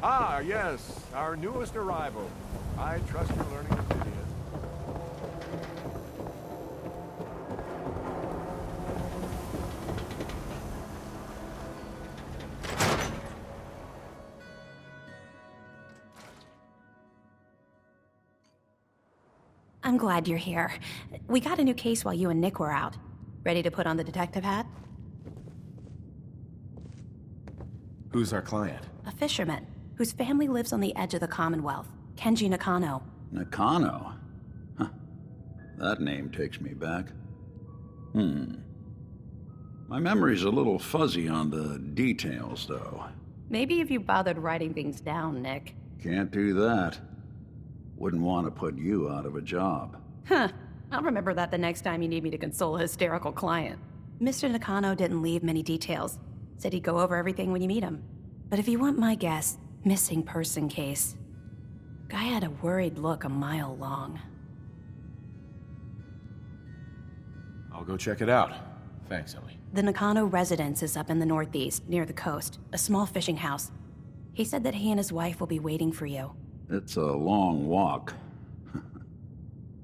Ah, yes, our newest arrival. I trust you're learning to do it. I'm glad you're here. We got a new case while you and Nick were out. Ready to put on the detective hat? Who's our client? A fisherman, whose family lives on the edge of the Commonwealth. Kenji Nakano. Nakano? Huh. That name takes me back. My memory's a little fuzzy on the details, though. Maybe if you bothered writing things down, Nick. Can't do that. Wouldn't want to put you out of a job. Huh. I'll remember that the next time you need me to console a hysterical client. Mr. Nakano didn't leave many details. Said he'd go over everything when you meet him. But if you want my guess, missing person case. Guy had a worried look a mile long. I'll go check it out. Thanks, Ellie. The Nakano residence is up in the northeast, near the coast. A small fishing house. He said that he and his wife will be waiting for you. It's a long walk.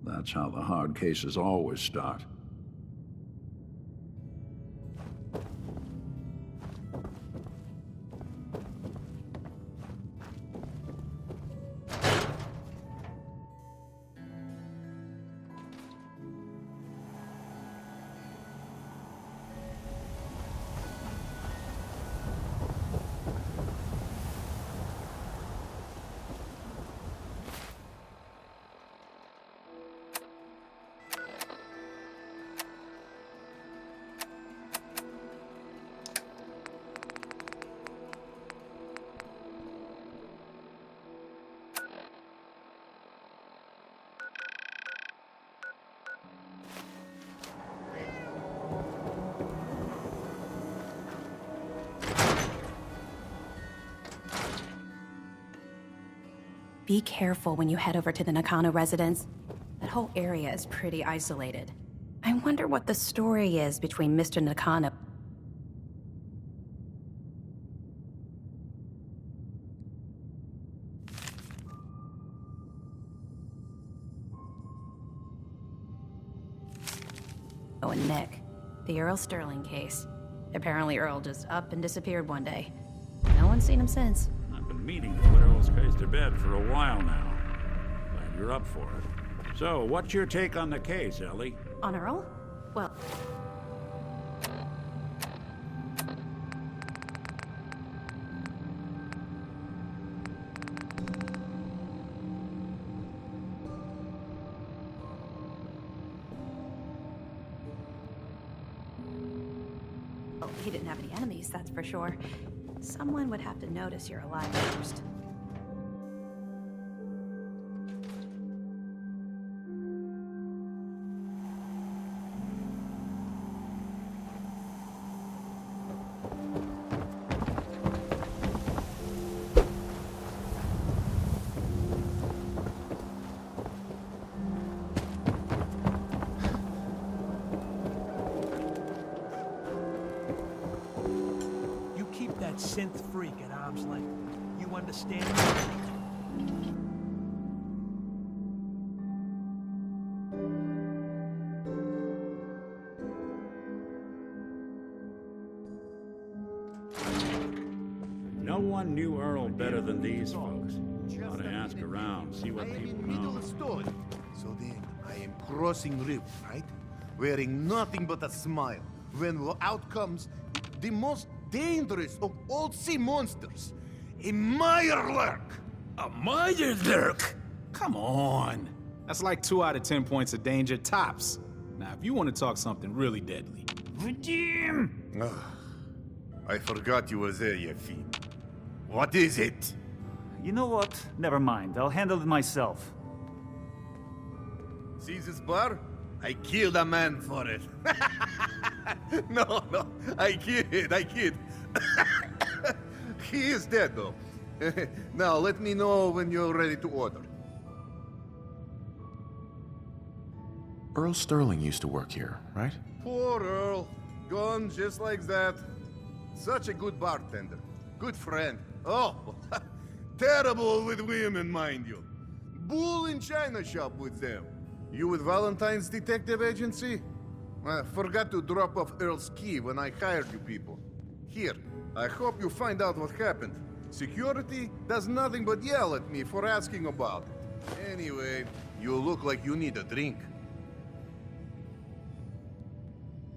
That's how the hard cases always start. Be careful when you head over to the Nakano residence. That whole area is pretty isolated. I wonder what the story is between Mr. Nakano. Oh, and Nick. The Earl Sterling case. Apparently Earl just up and disappeared one day. No one's seen him since. I've been meaning to put Earl's case to bed for a while now. Glad you're up for it. So, what's your take on the case, Ellie? On Earl? Well... Well, he didn't have any enemies, that's for sure. Someone would have to notice you're alive first. Synth freak at arm's length. You understand? No one knew Earl better than these folks. Ought to ask around, see what people know. So then, I am crossing river, right? Wearing nothing but a smile. When out comes the most dangerous of all sea monsters, a Mirelurk! A Mirelurk? Come on. That's like 2 out of 10 points of danger tops. Now, if you want to talk something really deadly... Redeem! I forgot you were there, you fiend. What is it? You know what? Never mind. I'll handle it myself. See this bar? I killed a man for it. No, I kid. He is dead, though. Now, let me know when you're ready to order. Earl Sterling used to work here, right? Poor Earl. Gone just like that. Such a good bartender. Good friend. Oh, Terrible with women, mind you. Bull in china shop with them. You with Valentine's Detective Agency? I forgot to drop off Earl's key when I hired you people. Here, I hope you find out what happened. Security does nothing but yell at me for asking about it. Anyway, you look like you need a drink.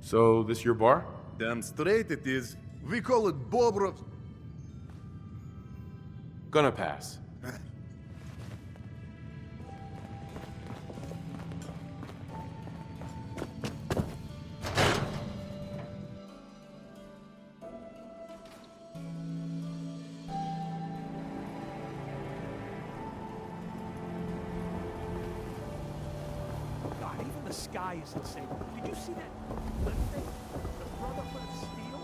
So, this your bar? Damn straight it is. We call it Bobrov's. Gonna pass. God, even the sky is insane. Did you see that? Thing? The Brotherhood of Steel?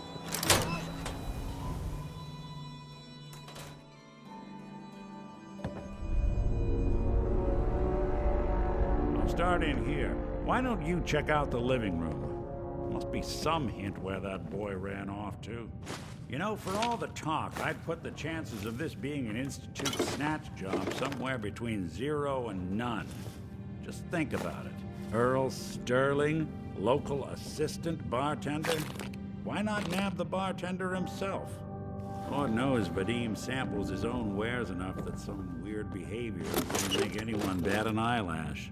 I'll start in here. Why don't you check out the living room? Must be some hint where that boy ran off to. You know, for all the talk, I'd put the chances of this being an Institute snatch job somewhere between 0 and none. Just think about it. Earl Sterling, local assistant bartender? Why not nab the bartender himself? Lord knows Vadim samples his own wares enough that some weird behavior wouldn't make anyone bat an eyelash.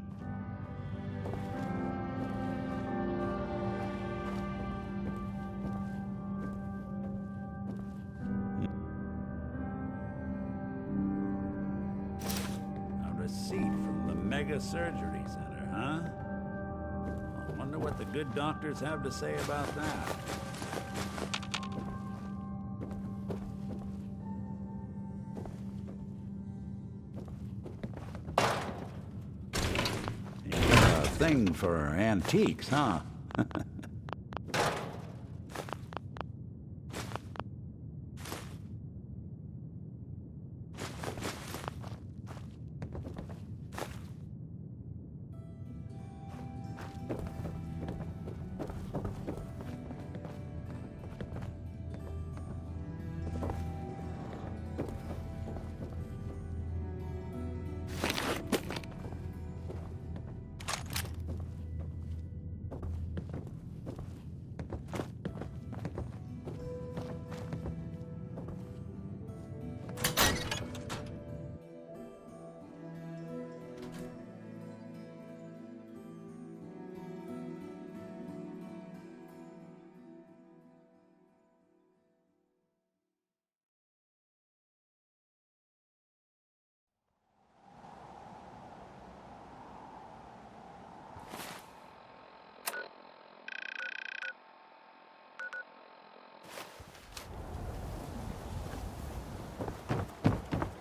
A receipt from the Mega Surgery Center, huh? I wonder what the good doctors have to say about that. A thing for antiques, huh?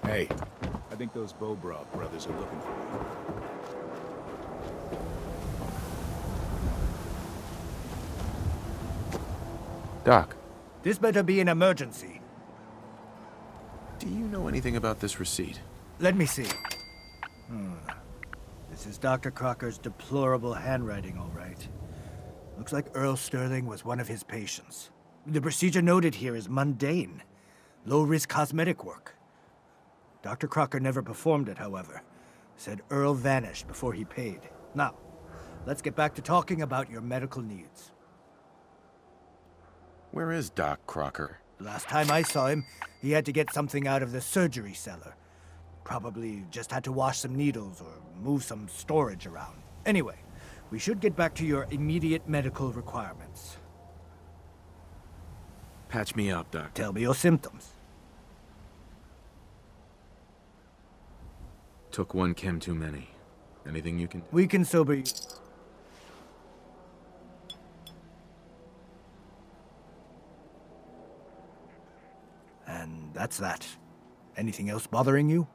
Hey, I think those Bobrov brothers are looking for you. Doc, This better be an emergency. do you know anything about this receipt? Let me see. This is Dr. Crocker's deplorable handwriting, all right. Looks like Earl Sterling was one of his patients. The procedure noted here is mundane. Low-risk cosmetic work. Dr. Crocker never performed it, however. Said Earl vanished before he paid. Now, let's get back to talking about your medical needs. Where is Doc Crocker? Last time I saw him, he had to get something out of the surgery cellar. Probably just had to wash some needles or move some storage around. Anyway, we should get back to your immediate medical requirements. Patch me up, Doc. Tell me your symptoms. Took one chem too many. Anything you can... We can sober you. And that's that. Anything else bothering you?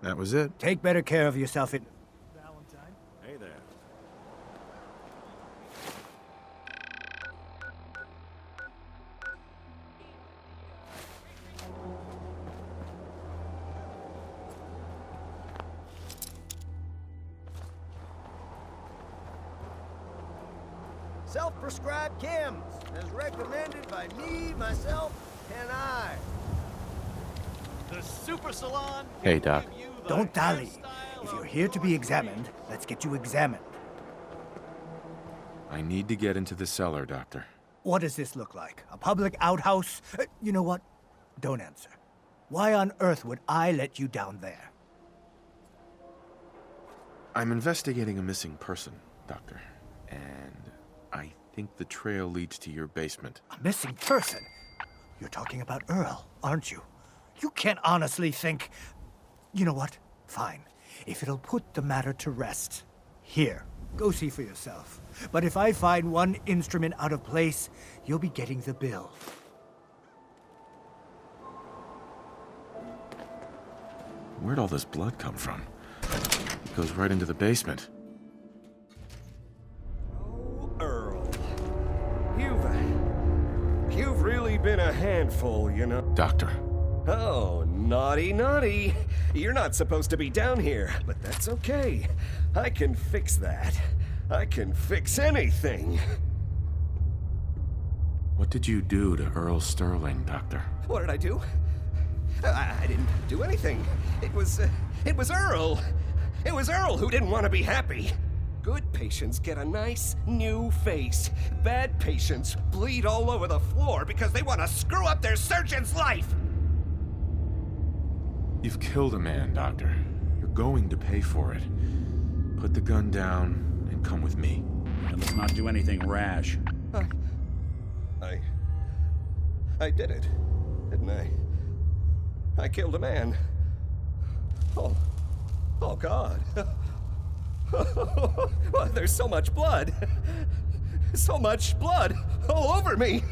That was it. Take better care of yourself in... Valentine? Hey there. Self-prescribed chems, as recommended by me, myself, and I. The super salon. Hey, Doc. Don't dally. If you're here to be examined, let's get you examined. I need to get into the cellar, Doctor. What does this look like? A public outhouse? You know what? Don't answer. Why on earth would I let you down there? I'm investigating a missing person, Doctor. And I think the trail leads to your basement. A missing person? You're talking about Earl, aren't you? You can't honestly think... You know what? Fine. If it'll put the matter to rest. Here, go see for yourself. But if I find one instrument out of place, you'll be getting the bill. Where'd all this blood come from? It goes right into the basement. Oh, Earl. You've really been a handful, you know. Doctor. Oh, naughty, naughty. You're not supposed to be down here, but that's okay. I can fix that. I can fix anything. What did you do to Earl Sterling, Doctor? What did I do? I didn't do anything. It was Earl. It was Earl who didn't want to be happy. Good patients get a nice, new face. Bad patients bleed all over the floor because they want to screw up their surgeon's life. You've killed a man, Doctor. You're going to pay for it. Put the gun down and come with me. And let's not do anything rash. I did it, didn't I? I killed a man. Oh God. Well, there's so much blood. So much blood all over me.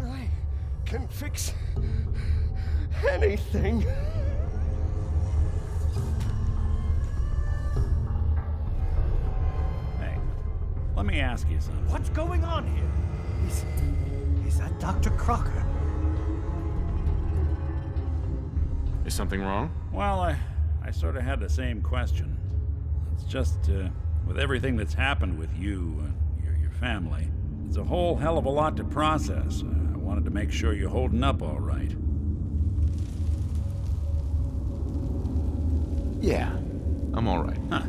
I can fix anything. Hey, let me ask you something. What's going on here? Is that Dr. Crocker? Is something wrong? Well, I sort of had the same question. It's just, with everything that's happened with you and your family, it's a whole hell of a lot to process. I wanted to make sure you're holding up all right. Yeah, I'm all right. Huh.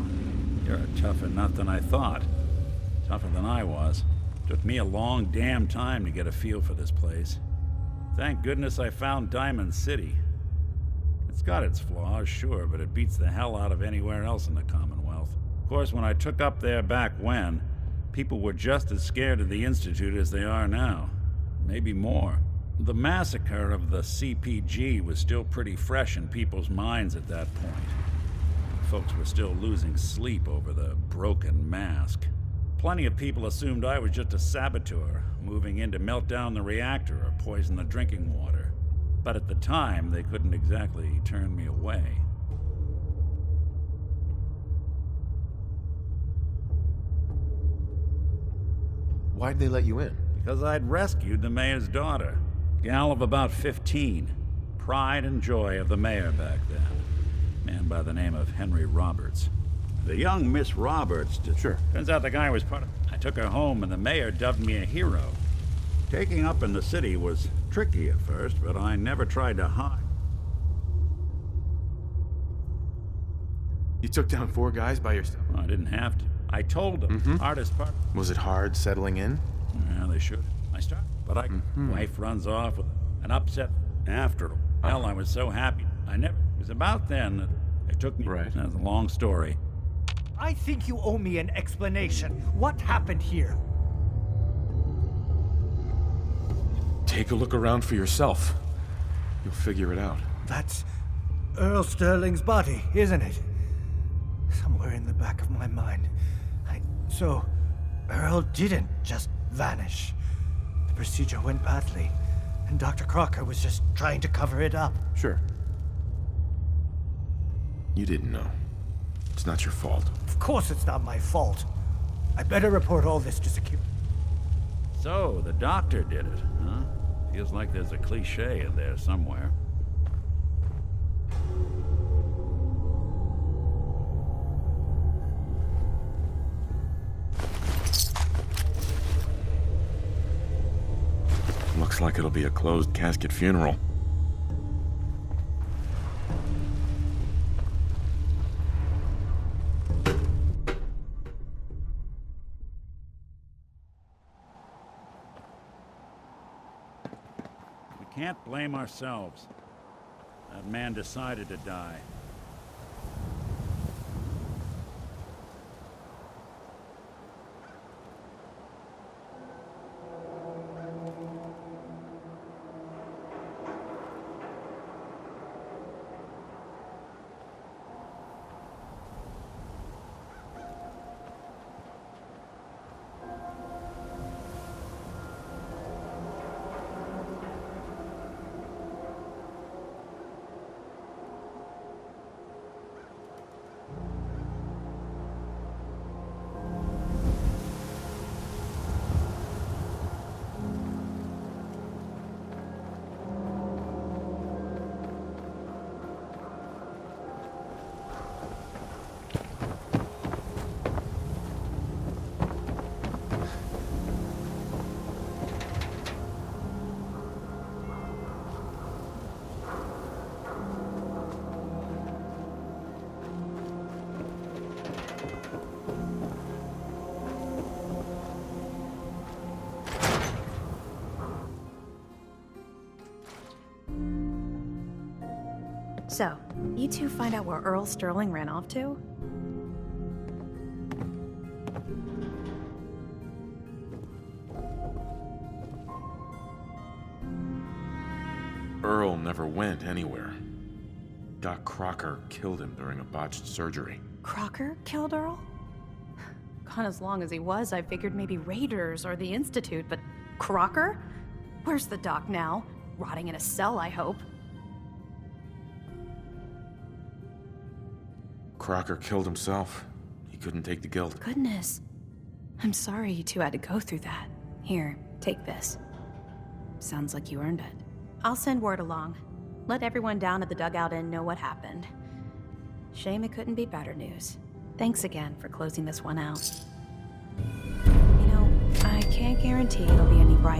You're tougher nut than I thought. Tougher than I was. Took me a long damn time to get a feel for this place. Thank goodness I found Diamond City. It's got its flaws, sure, but it beats the hell out of anywhere else in the Commonwealth. Of course, when I took up there back when, people were just as scared of the Institute as they are now. Maybe more. The massacre of the CPG was still pretty fresh in people's minds at that point. Folks were still losing sleep over the broken mask. Plenty of people assumed I was just a saboteur, moving in to melt down the reactor or poison the drinking water. But at the time, they couldn't exactly turn me away. Why'd they let you in? Because I'd rescued the mayor's daughter. Gal of about 15. Pride and joy of the mayor back then. Man by the name of Henry Roberts. The young Miss Roberts... Sure. Turns out the guy was part of... I took her home and the mayor dubbed me a hero. Taking up in the city was tricky at first, but I never tried to hide. You took down 4 guys by yourself? Well, I didn't have to. I told them. Hardest part. Was it hard settling in? Yeah, they should. I started. But wife runs off with an upset after all. Hell, I was so happy. It was about then that it took me. Right. That's a long story. I think you owe me an explanation. What happened here? Take a look around for yourself. You'll figure it out. That's Earl Sterling's body, isn't it? Somewhere in the back of my mind. So, Earl didn't just vanish. The procedure went badly, and Dr. Crocker was just trying to cover it up. Sure. You didn't know. It's not your fault. Of course it's not my fault. I better report all this to security. So, the doctor did it, huh? Feels like there's a cliche in there somewhere. Looks like it'll be a closed casket funeral. can't blame ourselves. That man decided to die. So, you two find out where Earl Sterling ran off to? Earl never went anywhere. Doc Crocker killed him during a botched surgery. Crocker killed Earl? Gone as long as he was, I figured maybe Raiders or the Institute, but Crocker? Where's the doc now? Rotting in a cell, I hope. Crocker killed himself. He couldn't take the guilt. Goodness. I'm sorry you two had to go through that. Here, take this. Sounds like you earned it. I'll send word along. Let everyone down at the Dugout Inn know what happened. Shame it couldn't be better news. Thanks again for closing this one out. You know, I can't guarantee it'll be